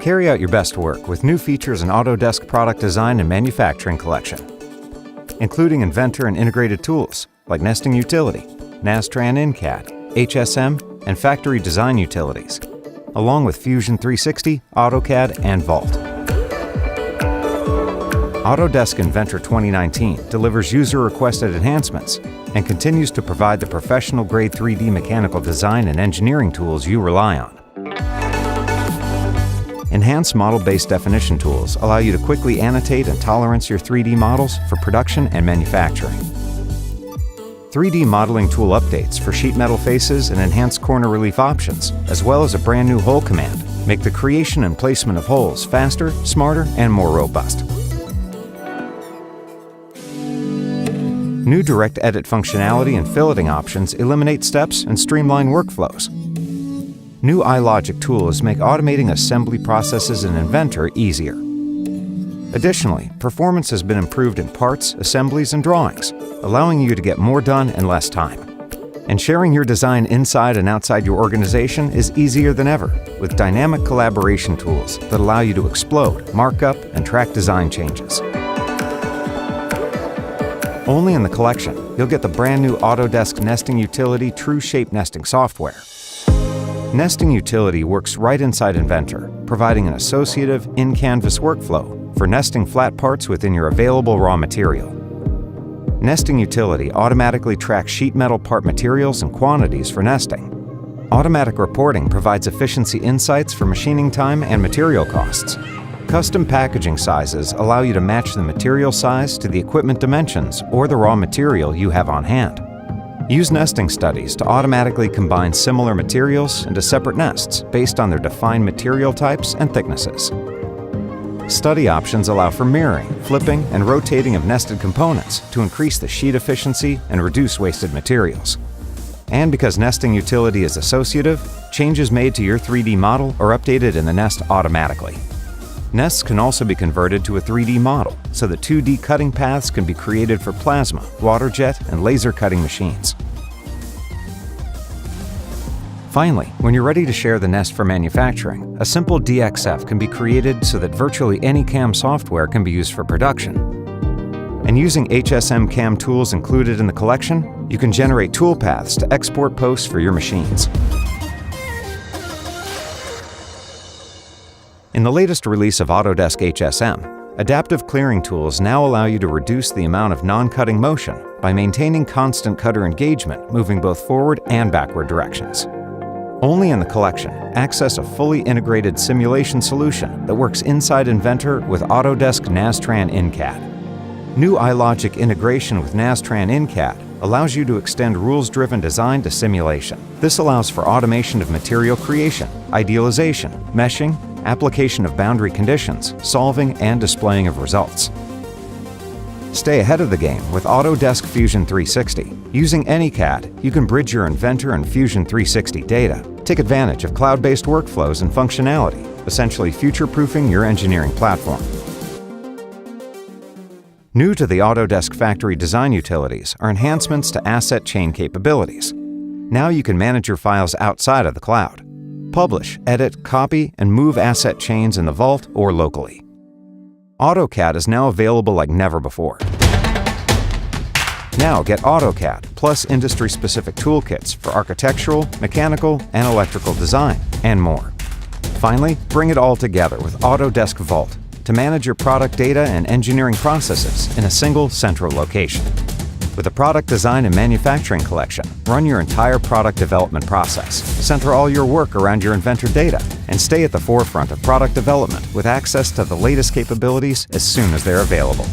Carry out your best work with new features in Autodesk Product Design and Manufacturing Collection, including inventor and integrated tools like nesting utility, Nastran In-CAD, HSM, and factory design utilities, along with Fusion 360, AutoCAD, and Vault. Autodesk Inventor 2019 delivers user-requested enhancements and continues to provide the professional-grade 3D mechanical design and engineering tools you rely on. Enhanced model-based definition tools allow you to quickly annotate and tolerance your 3D models for production and manufacturing. 3D modeling tool updates for sheet metal faces and enhanced corner relief options, as well as a brand new hole command, make the creation and placement of holes faster, smarter, and more robust. New direct edit functionality and filleting options eliminate steps and streamline workflows. New iLogic tools make automating assembly processes in Inventor easier. Additionally, performance has been improved in parts, assemblies, and drawings, allowing you to get more done in less time. And sharing your design inside and outside your organization is easier than ever, with dynamic collaboration tools that allow you to explode, mark up, and track design changes. Only in the collection, you'll get the brand new Autodesk Nesting Utility True Shape Nesting software. Nesting Utility works right inside Inventor, providing an associative, in-canvas workflow for nesting flat parts within your available raw material. Nesting Utility automatically tracks sheet metal part materials and quantities for nesting. Automatic reporting provides efficiency insights for machining time and material costs. Custom packaging sizes allow you to match the material size to the equipment dimensions or the raw material you have on hand. Use nesting studies to automatically combine similar materials into separate nests based on their defined material types and thicknesses. Study options allow for mirroring, flipping, and rotating of nested components to increase the sheet efficiency and reduce wasted materials. And because Nesting Utility is associative, changes made to your 3D model are updated in the nest automatically. Nests can also be converted to a 3D model, so that 2D cutting paths can be created for plasma, water jet, and laser cutting machines. Finally, when you're ready to share the nest for manufacturing, a simple DXF can be created so that virtually any CAM software can be used for production. And using HSM CAM tools included in the collection, you can generate toolpaths to export posts for your machines. In the latest release of Autodesk HSM, adaptive clearing tools now allow you to reduce the amount of non-cutting motion by maintaining constant cutter engagement, moving both forward and backward directions. Only in the collection, access a fully integrated simulation solution that works inside Inventor with Autodesk Nastran In-CAD. New iLogic integration with Nastran In-CAD allows you to extend rules-driven design to simulation. This allows for automation of material creation, idealization, meshing, application of boundary conditions, solving and displaying of results. Stay ahead of the game with Autodesk Fusion 360. Using any CAD, you can bridge your Inventor and Fusion 360 data. Take advantage of cloud-based workflows and functionality, essentially future-proofing your engineering platform. New to the Autodesk Factory Design Utilities are enhancements to asset chain capabilities. Now you can manage your files outside of the cloud. Publish, edit, copy, and move asset chains in the Vault or locally. AutoCAD is now available like never before. Now get AutoCAD plus industry-specific toolkits for architectural, mechanical, and electrical design, and more. Finally, bring it all together with Autodesk Vault to manage your product data and engineering processes in a single central location. With a product design and manufacturing collection, run your entire product development process, center all your work around your Inventor data, and stay at the forefront of product development with access to the latest capabilities as soon as they're available.